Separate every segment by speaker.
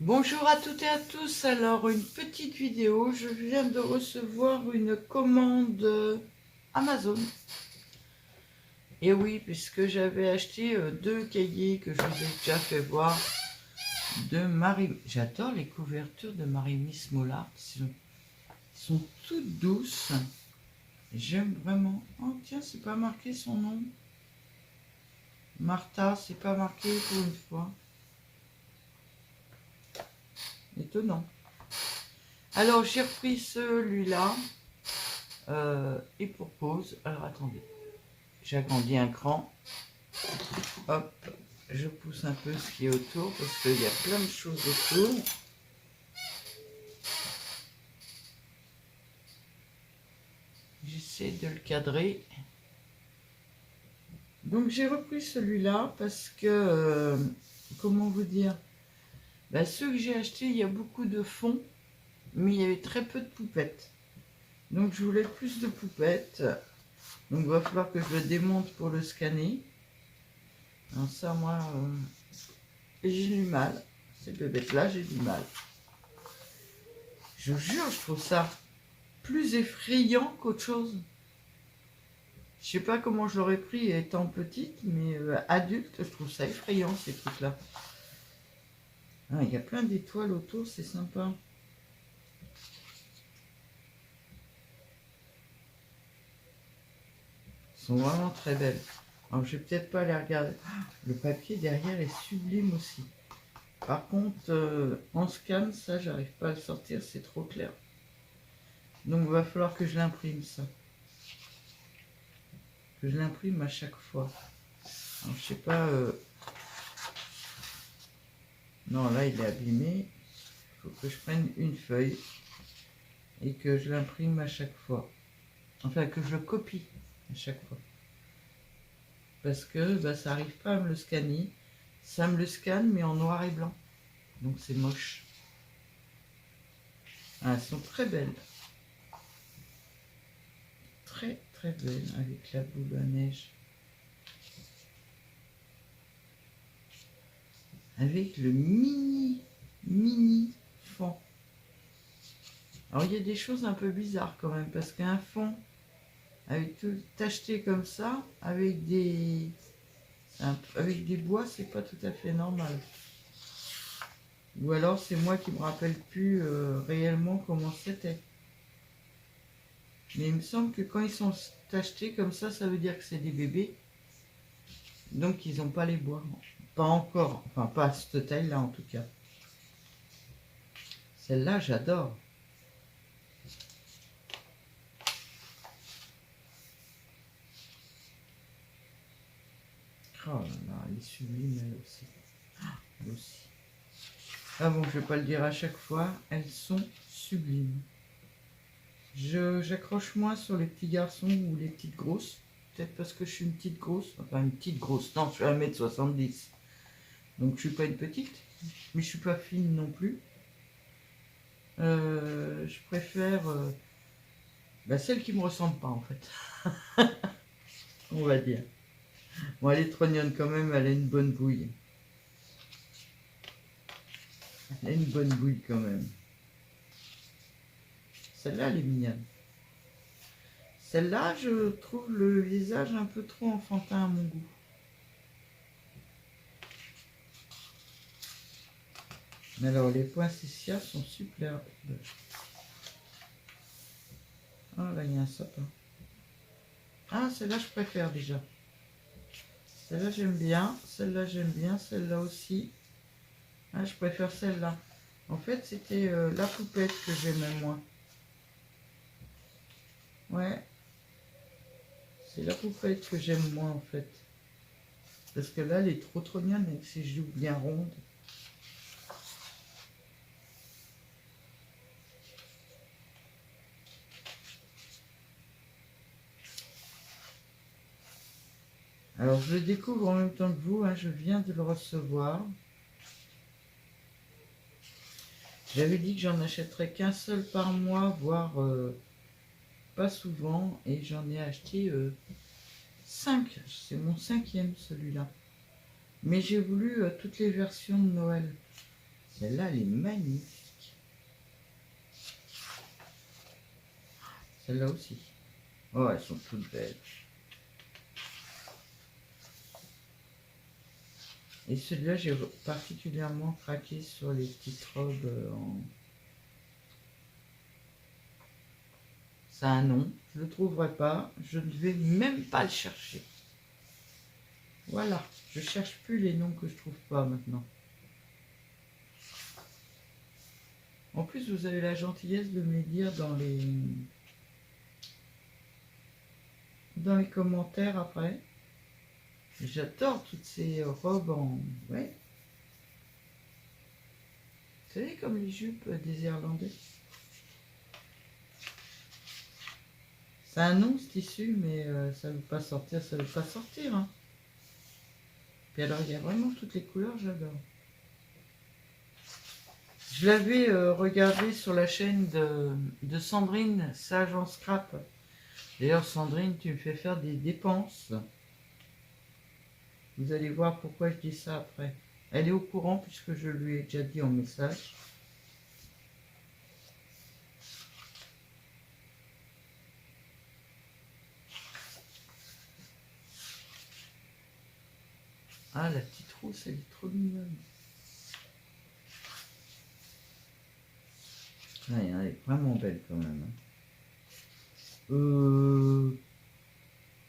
Speaker 1: Bonjour à toutes et à tous, alors une petite vidéo, je viens de recevoir une commande Amazon. Et oui, puisque j'avais acheté deux cahiers que je vous ai déjà fait voir de Marie... J'adore les couvertures de Marie-Miss Mollard, elles sont toutes douces. J'aime vraiment. Oh tiens, c'est pas marqué son nom. Martha, c'est pas marqué pour une fois. Étonnant. Alors j'ai repris celui-là. Et pour pause, alors attendez, j'agrandis un cran, hop, je pousse un peu ce qui est autour parce qu'il y a plein de choses autour. J'essaie de le cadrer. Donc j'ai repris celui-là parce que, comment vous dire, ceux que j'ai achetés, il y a beaucoup de fonds, mais il y avait très peu de poupettes. Donc je voulais plus de poupettes. Donc il va falloir que je le démonte pour le scanner. Alors ça, moi, j'ai du mal. Ces bébêtes-là, j'ai du mal. Je vous jure, je trouve ça plus effrayant qu'autre chose. Je sais pas comment je l'aurais pris étant petite, mais adulte, je trouve ça effrayant ces trucs-là. Ah, il y a plein d'étoiles autour, c'est sympa. Elles sont vraiment très belles. Alors je vais peut-être pas les regarder. Ah, le papier derrière est sublime aussi. Par contre, en scan, ça, j'arrive pas à le sortir, c'est trop clair. Donc il va falloir que je l'imprime ça. Que je l'imprime à chaque fois. Alors je sais pas. Non, là il est abîmé. Il faut que je prenne une feuille et que je l'imprime à chaque fois. Enfin, que je le copie à chaque fois. Parce que ça n'arrive pas à me le scanner. Ça me le scanne, mais en noir et blanc. Donc c'est moche. Ah, elles sont très belles. Très très belles avec la boule à neige. Avec le mini fond. Alors il y a des choses un peu bizarres quand même, parce qu'un fond avec tout tacheté comme ça, avec des bois, c'est pas tout à fait normal. Ou alors c'est moi qui me rappelle plus réellement comment c'était. Mais il me semble que quand ils sont tachetés comme ça veut dire que c'est des bébés. Donc ils n'ont pas les bois. Pas encore, enfin pas à cette taille-là en tout cas. Celle-là, j'adore. Oh là là, elle est sublime elle aussi. Elle aussi. Ah bon, je vais pas le dire à chaque fois, elles sont sublimes. J'accroche moins sur les petits garçons ou les petites grosses. Peut-être parce que je suis une petite grosse. Enfin, une petite grosse. Non, je suis 1,70 m. Donc, je suis pas une petite. Mais je suis pas fine non plus. Je préfère celle qui me ressemble pas, en fait. On va dire. Bon, elle est trognonne quand même. Elle a une bonne bouille. Elle a une bonne bouille quand même. Celle-là, elle est mignonne. Celle-là, je trouve le visage un peu trop enfantin à mon goût. Mais alors, les poinsettias sont superbes. Ah, là, il y a un sapin. Ah, celle-là, je préfère déjà. Celle-là, j'aime bien. Celle-là, j'aime bien. Celle-là aussi. Ah, je préfère celle-là. En fait, c'était la poupette que j'aimais moins. Ouais. C'est la poupette que j'aime moins, en fait. Parce que là, elle est trop trognonne avec ses joues bien rondes. Alors, je le découvre en même temps que vous. Hein, je viens de le recevoir. J'avais dit que j'en achèterais qu'un seul par mois, voire pas souvent. Et j'en ai acheté 5. C'est mon 5e, celui-là. Mais j'ai voulu toutes les versions de Noël. Celle-là, elle est magnifique. Celle-là aussi. Oh, elles sont toutes belles. Et celui-là, j'ai particulièrement craqué sur les petites robes en... Ça a un nom, je ne le trouverai pas, je ne vais même pas le chercher. Voilà, je cherche plus les noms que je trouve pas maintenant. En plus, vous avez la gentillesse de me les dire dans les commentaires après. J'adore toutes ces robes en... Ouais. Vous savez, comme les jupes des Irlandais. Ça a un nom, ce tissu, mais ça ne veut pas sortir, ça ne veut pas sortir. Hein. Puis alors, il y a vraiment toutes les couleurs, j'adore. Je l'avais regardé sur la chaîne de Sandrine, Sage en Scrap. D'ailleurs, Sandrine, tu me fais faire des dépenses. Vous allez voir pourquoi je dis ça après. Elle est au courant puisque je lui ai déjà dit en message. Ah, la petite rousse, elle est trop mignonne. Ah, elle est vraiment belle quand même.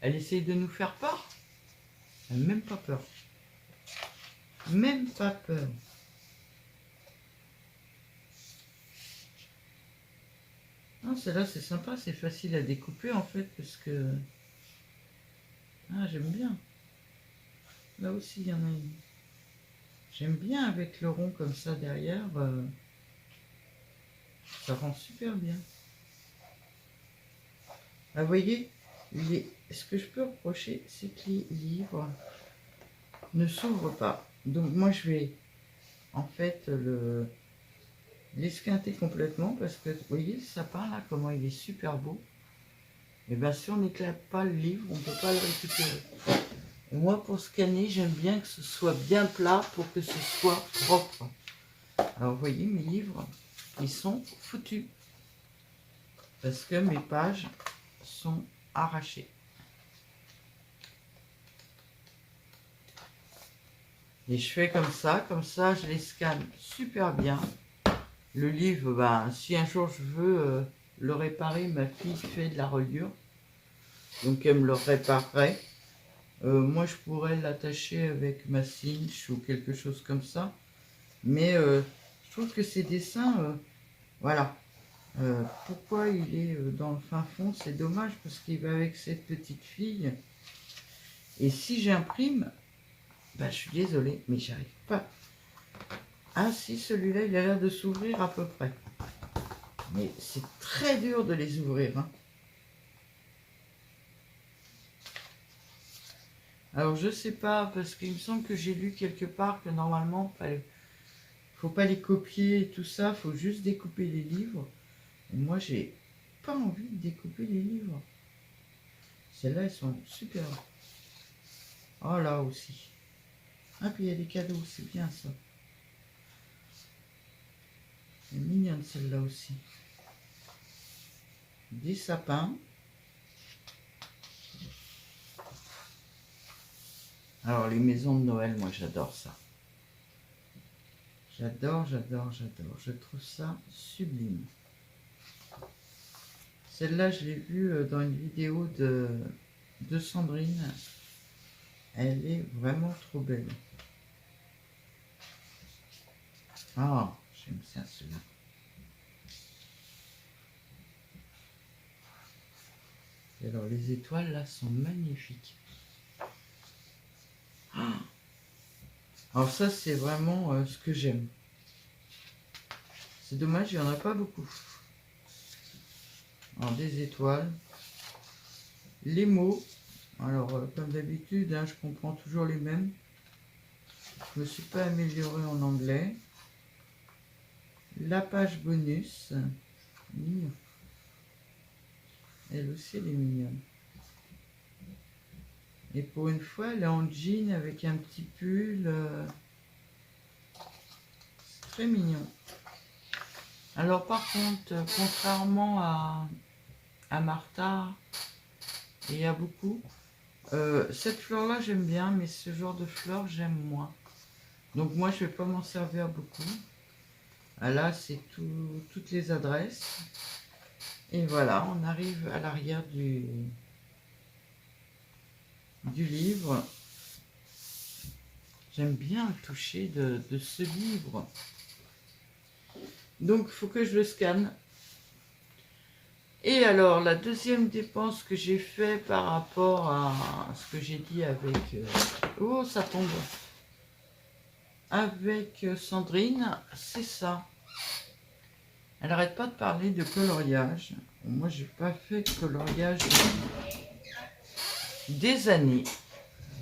Speaker 1: Elle essaye de nous faire peur. Elle n'a même pas peur. Même pas peur. Ah, celle-là, c'est sympa, c'est facile à découper en fait, parce que... Ah, j'aime bien. Là aussi, il y en a une. J'aime bien avec le rond comme ça derrière. Ça rend super bien. Ah, vous voyez, ce que je peux reprocher, c'est que les livres ne s'ouvrent pas. Donc moi, je vais en fait l'esquinter complètement parce que, vous voyez, le sapin là, comment il est super beau. Et bien, si on n'éclate pas le livre, on ne peut pas le récupérer. Et moi, pour scanner, j'aime bien que ce soit bien plat pour que ce soit propre. Alors, vous voyez, mes livres, ils sont foutus. Parce que mes pages sont arrachées. Et je fais comme ça, je les scanne super bien. Le livre, ben, si un jour je veux le réparer, ma fille fait de la reliure. Donc elle me le réparerait. Moi, je pourrais l'attacher avec ma cinch ou quelque chose comme ça. Mais je trouve que ces dessins, voilà. Pourquoi il est dans le fin fond, c'est dommage parce qu'il va avec cette petite fille. Et si j'imprime, bah, je suis désolée, mais j'arrive pas. Ah si, celui-là, il a l'air de s'ouvrir à peu près. Mais c'est très dur de les ouvrir. Hein. Alors je sais pas, parce qu'il me semble que j'ai lu quelque part que normalement, faut pas les copier et tout ça, faut juste découper les livres. Et moi, j'ai pas envie de découper les livres. Celles-là, elles sont super. Oh là aussi. Ah, puis il y a des cadeaux, c'est bien ça. Elle est mignonne celle-là aussi. Des sapins. Alors les maisons de Noël, moi j'adore ça. J'adore, j'adore, j'adore. Je trouve ça sublime. Celle-là, je l'ai vue dans une vidéo de Sandrine. Elle est vraiment trop belle. Ah, j'aime bien celui-là. Et alors les étoiles là sont magnifiques. Ah, alors ça c'est vraiment ce que j'aime. C'est dommage, il n'y en a pas beaucoup. Alors des étoiles. Les mots. Alors comme d'habitude, hein, je comprends toujours les mêmes. Je ne me suis pas améliorée en anglais. La page bonus. Mignon. Elle aussi, elle est mignonne. Et pour une fois, elle est en jean avec un petit pull. très mignon. Alors par contre, contrairement à Martha et à beaucoup, cette fleur-là j'aime bien, mais ce genre de fleur j'aime moins. Donc moi je vais pas m'en servir beaucoup. Ah, là c'est toutes les adresses. Et voilà, on arrive à l'arrière du livre. J'aime bien le toucher de ce livre. Donc il faut que je le scanne. Et alors, la deuxième dépense que j'ai fait par rapport à ce que j'ai dit avec... oh, ça tombe. Avec Sandrine, c'est ça. Elle n'arrête pas de parler de coloriage. Moi, j'ai pas fait de coloriage des années.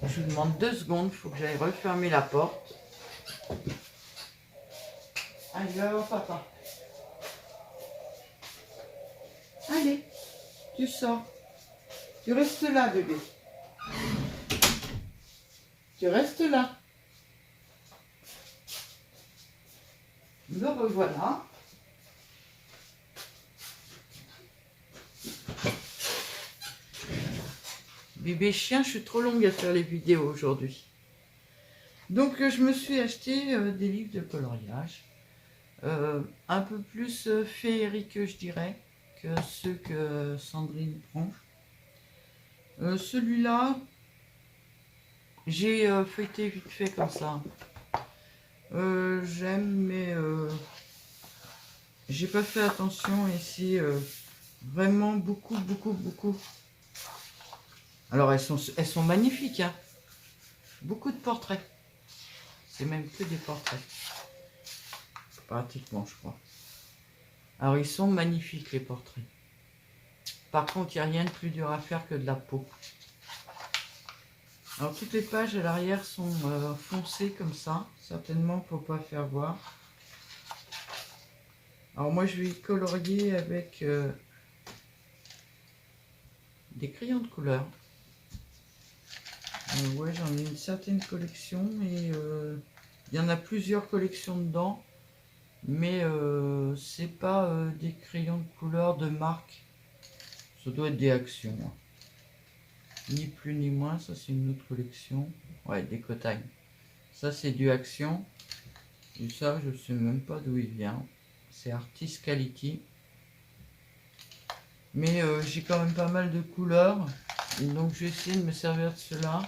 Speaker 1: Je vous demande 2 secondes, il faut que j'aille refermer la porte. Alors, papa. Allez, tu sors. Tu restes là, bébé. Tu restes là. Me revoilà. Bébé chien, je suis trop longue à faire les vidéos aujourd'hui. Donc je me suis acheté des livres de coloriage. Un peu plus féeriques, je dirais, que ceux que Sandrine prend. Celui-là, j'ai feuilleté vite fait comme ça. J'aime, mais j'ai pas fait attention ici. Vraiment beaucoup. Alors elles sont magnifiques, hein. Beaucoup de portraits. C'est même que des portraits. Pratiquement, je crois. Alors ils sont magnifiques les portraits. Par contre, il n'y a rien de plus dur à faire que de la peau. Alors toutes les pages à l'arrière sont foncées comme ça. Certainement pour ne pas faire voir. Alors moi je vais colorier avec des crayons de couleur. Ouais, j'en ai une certaine collection et il y en a plusieurs collections dedans. Mais c'est pas des crayons de couleur de marque. Ça doit être des actions. Hein. Ni plus ni moins, ça c'est une autre collection. Ouais, des Cotagne. Ça c'est du Action. Et ça, je sais même pas d'où il vient. C'est Artist Quality. Mais j'ai quand même pas mal de couleurs. Et donc je vais essayer de me servir de cela.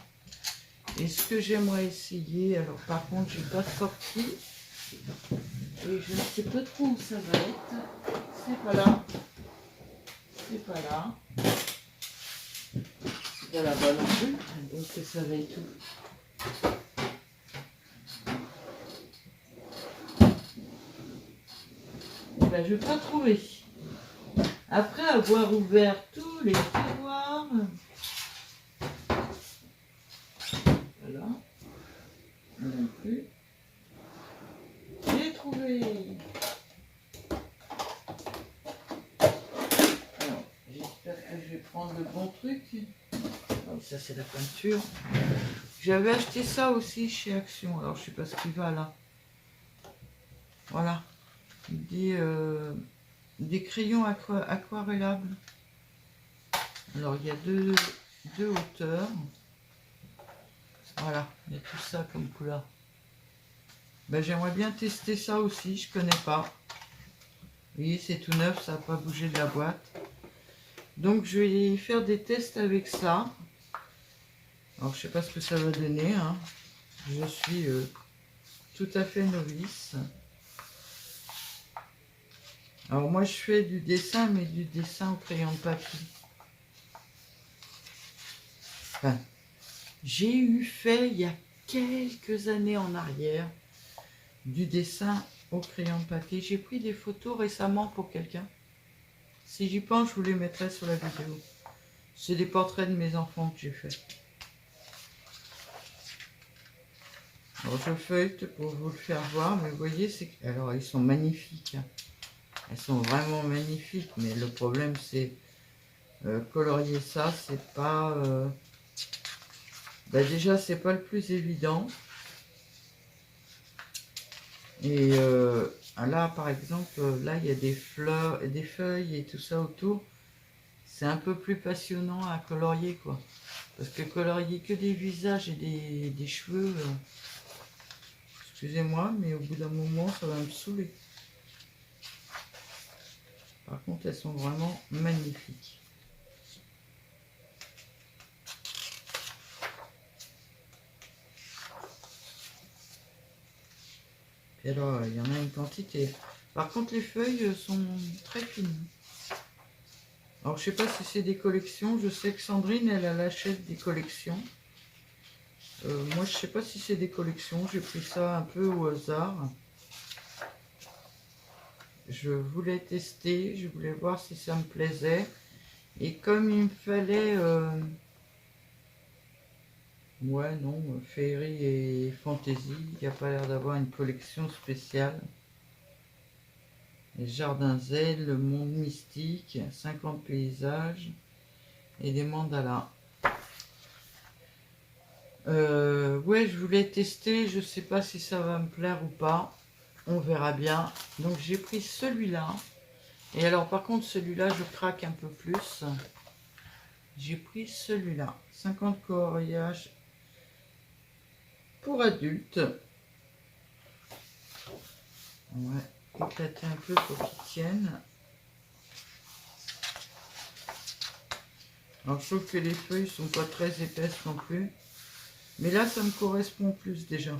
Speaker 1: Et ce que j'aimerais essayer, alors par contre j'ai pas sorti. Et je ne sais pas trop où ça va être. C'est pas là. C'est pas là. Il y a là-bas non plus. Donc ça va être tout. Et ben, je ne vais pas trouver. Après avoir ouvert tous les tiroirs. Voilà. Non plus. J'ai trouvé. Alors, j'espère que je vais prendre le bon truc. Oh, ça c'est la peinture. J'avais acheté ça aussi chez Action. Alors je sais pas ce qu'il va là. Voilà. Des crayons aquarellables. Alors il y a deux hauteurs. Voilà, il y a tout ça comme couleur. Ben, j'aimerais bien tester ça aussi, je connais pas. Vous voyez, c'est tout neuf, ça n'a pas bougé de la boîte. Donc je vais faire des tests avec ça. Alors je sais pas ce que ça va donner. Hein. Je suis tout à fait novice. Alors moi je fais du dessin, mais du dessin au crayon de papier. Enfin, j'ai eu fait il y a quelques années en arrière du dessin au crayon de papier. J'ai pris des photos récemment pour quelqu'un. Si j'y pense, je vous les mettrai sur la vidéo. C'est des portraits de mes enfants que j'ai fait. Alors je feuillete pour vous le faire voir, mais vous voyez, alors ils sont magnifiques. Hein. Elles sont vraiment magnifiques, mais le problème c'est colorier ça, c'est pas... déjà, c'est pas le plus évident. Et là, par exemple, là, il y a des fleurs, des feuilles et tout ça autour. C'est un peu plus passionnant à colorier, quoi. Parce que colorier que des visages et des cheveux, excusez-moi, mais au bout d'un moment, ça va me saouler. Par contre, elles sont vraiment magnifiques. Et alors, il y en a une quantité. Par contre, les feuilles sont très fines. Alors, je sais pas si c'est des collections. Je sais que Sandrine, elle achète des collections. Moi, je sais pas si c'est des collections. J'ai pris ça un peu au hasard. Je voulais tester. Je voulais voir si ça me plaisait. Et comme il me fallait... ouais, non, féerie et fantasy. Il n'y a pas l'air d'avoir une collection spéciale. Les jardins zen, le monde mystique, 50 paysages et des mandalas. Ouais, je voulais tester, je sais pas si ça va me plaire ou pas. On verra bien. Donc j'ai pris celui-là. Et alors par contre celui-là je craque un peu plus. J'ai pris celui-là. 50 coloriages pour adultes. On va éclater un peu pour qu'ils tiennent. Alors je trouve que les feuilles sont pas très épaisses non plus. Mais là ça me correspond plus déjà.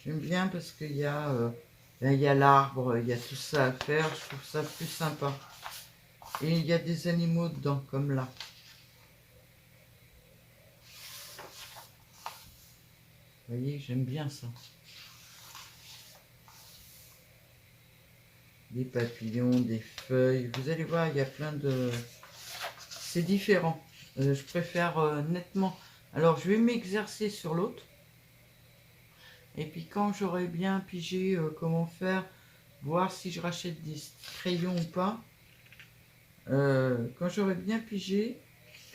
Speaker 1: J'aime bien parce qu'il y a l'arbre, il y a tout ça à faire, je trouve ça plus sympa. Et il y a des animaux dedans, comme là. Vous voyez, j'aime bien ça. Des papillons, des feuilles. Vous allez voir, il y a plein de... C'est différent. Je préfère nettement... Alors, je vais m'exercer sur l'autre. Et puis, quand j'aurai bien pigé comment faire, voir si je rachète des crayons ou pas, quand j'aurai bien pigé,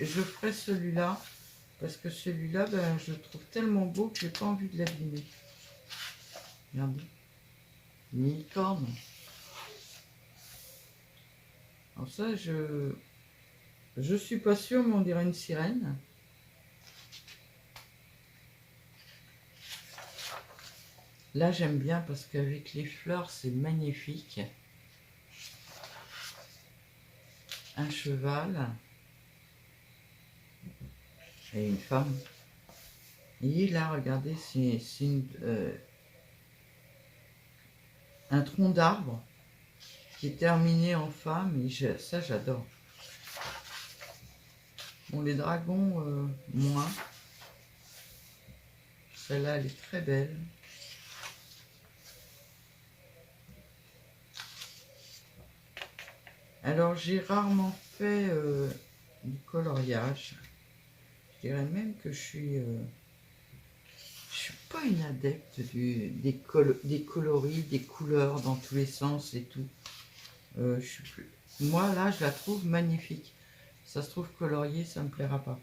Speaker 1: je ferai celui-là. Parce que celui-là, ben, je le trouve tellement beau que j'ai pas envie de l'abîmer. Regardez. Une licorne. Alors ça, je suis pas sûre, mais on dirait une sirène. Là, j'aime bien parce qu'avec les fleurs, c'est magnifique. Un cheval. Et une femme. Et là, regardez, c'est un tronc d'arbre qui est terminé en femme. Et ça, j'adore. Bon, les dragons, moins. Celle-là, elle est très belle. Alors, j'ai rarement fait du coloriage. Je dirais même que je suis pas une adepte des coloris, des couleurs dans tous les sens et tout. Moi, là, je la trouve magnifique. Ça se trouve colorier, ça me plaira pas.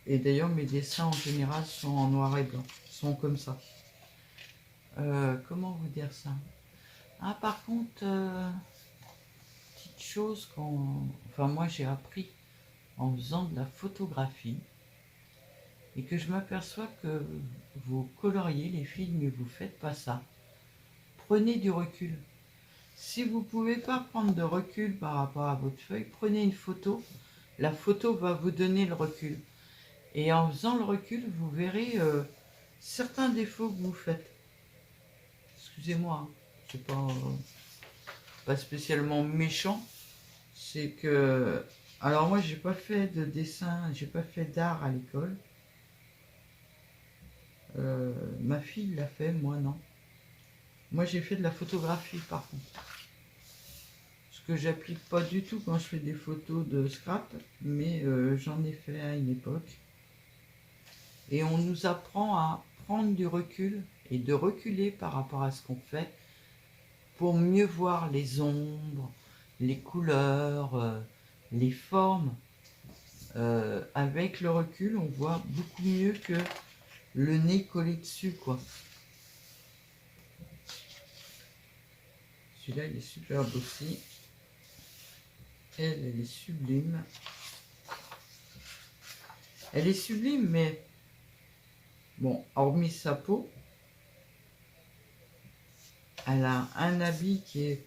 Speaker 1: Et d'ailleurs, mes dessins en général sont en noir et blanc, sont comme ça. Comment vous dire ça? Ah, par contre, petite chose enfin, moi, j'ai appris en faisant de la photographie et que je m'aperçois que vous coloriez les filles, mais vous faites pas ça. Prenez du recul. Si vous ne pouvez pas prendre de recul par rapport à votre feuille, prenez une photo. La photo va vous donner le recul. Et en faisant le recul, vous verrez certains défauts que vous faites. Excusez-moi, hein, c'est pas spécialement méchant. C'est que... Alors moi, j'ai pas fait de dessin, j'ai pas fait d'art à l'école. Ma fille l'a fait, moi non. Moi, j'ai fait de la photographie par contre. Ce que j'applique pas du tout quand je fais des photos de scrap, mais j'en ai fait à une époque. Et on nous apprend à prendre du recul et de reculer par rapport à ce qu'on fait pour mieux voir les ombres, les couleurs, les formes. Avec le recul, on voit beaucoup mieux que le nez collé dessus, quoi. Celui-là, il est superbe aussi. Elle est sublime. Elle est sublime, mais bon, hormis sa peau, elle a un habit qui est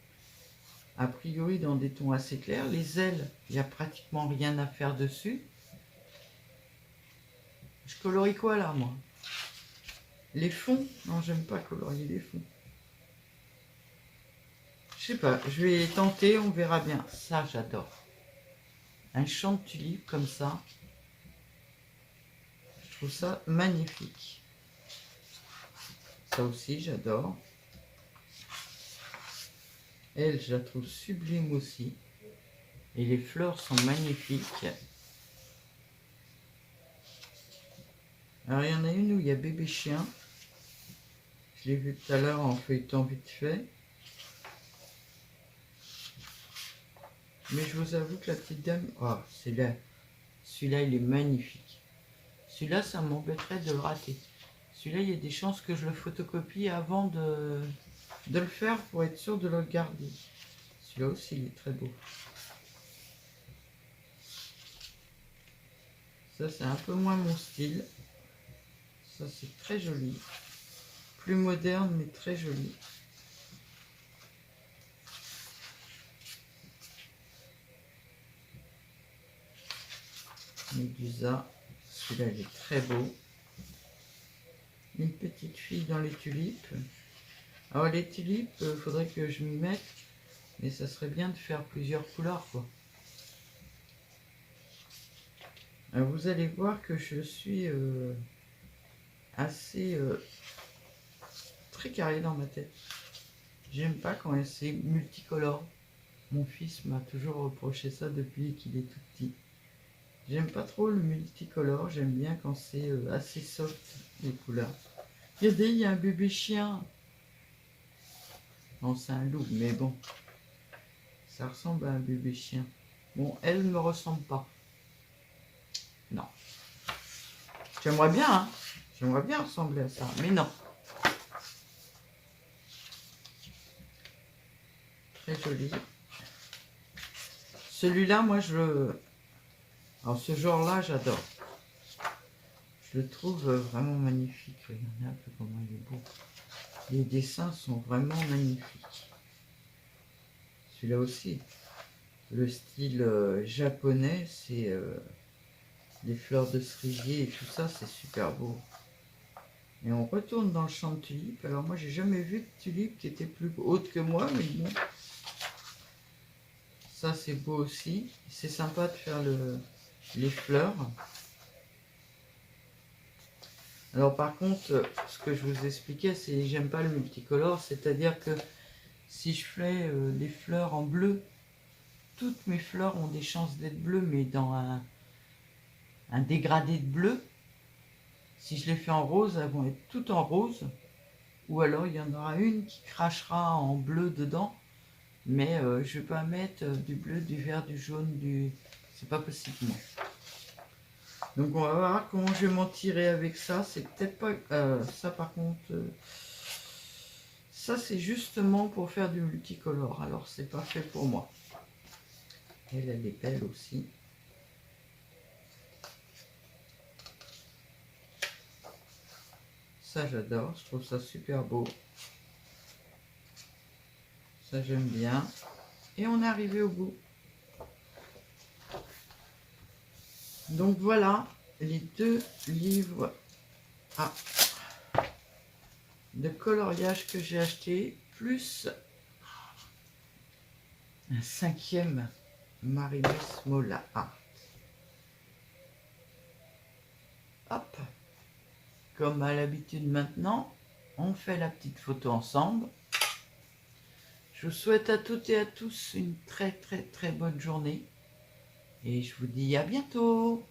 Speaker 1: a priori dans des tons assez clairs. Les ailes, il n'y a pratiquement rien à faire dessus. Je colorie quoi là, moi? Les fonds? Non, j'aime pas colorier les fonds. Je sais pas, je vais tenter, on verra bien. Ça, j'adore. Un champ de tulipes comme ça. Je trouve ça magnifique. Ça aussi, j'adore. Elle, je la trouve sublime aussi. Et les fleurs sont magnifiques. Alors, il y en a une où il y a bébé chien. Je l'ai vu tout à l'heure en feuilletant vite fait. Mais je vous avoue que la petite dame... Oh, c'est là. Celui-là, il est magnifique. Celui-là, ça m'embêterait de le rater. Celui-là, il y a des chances que je le photocopie avant de le faire pour être sûr de le garder. Celui-là aussi, il est très beau. Ça, c'est un peu moins mon style. Ça, c'est très joli. Plus moderne, mais très joli. Médusa. Celui-là, il est très beau. Une petite fille dans les tulipes. Alors, les tulipes, il faudrait que je m'y mette. Mais ça serait bien de faire plusieurs couleurs, quoi. Alors, vous allez voir que je suis assez très carré dans ma tête. J'aime pas quand c'est multicolore. Mon fils m'a toujours reproché ça depuis qu'il est tout petit. J'aime pas trop le multicolore, j'aime bien quand c'est assez soft les couleurs. Regardez, il y a un bébé chien. Non, c'est un loup, mais bon. Ça ressemble à un bébé chien. Bon, elle ne me ressemble pas. Non. J'aimerais bien, hein. J'aimerais bien ressembler à ça, mais non. Très joli. Celui-là, moi, alors, ce genre-là, j'adore. Je le trouve vraiment magnifique. Regardez un peu comment il est beau. Les dessins sont vraiment magnifiques. Celui-là aussi. Le style japonais, c'est les fleurs de cerisier et tout ça, c'est super beau. Et on retourne dans le champ de tulipes. Alors moi, j'ai jamais vu de tulipe qui était plus haute que moi, mais bon. Ça, c'est beau aussi. C'est sympa de faire les fleurs. Alors par contre, ce que je vous expliquais, c'est j'aime pas le multicolore, c'est-à-dire que si je fais les fleurs en bleu, toutes mes fleurs ont des chances d'être bleues, mais dans un dégradé de bleu. Si je les fais en rose, elles vont être toutes en rose. Ou alors il y en aura une qui crachera en bleu dedans. Mais je ne vais pas mettre du bleu, du vert, du jaune, du... C'est pas possible, moi. Donc on va voir comment je vais m'en tirer avec ça. C'est peut-être pas... ça par contre... ça c'est justement pour faire du multicolore. Alors c'est pas fait pour moi. Elle est belle aussi. Ça j'adore, je trouve ça super beau. Ça j'aime bien. Et on est arrivé au bout. Donc voilà les 2 livres de coloriage que j'ai acheté, plus un 5e Marinus Mola Art. Hop, comme à l'habitude maintenant, on fait la petite photo ensemble. Je vous souhaite à toutes et à tous une très très très bonne journée et je vous dis à bientôt.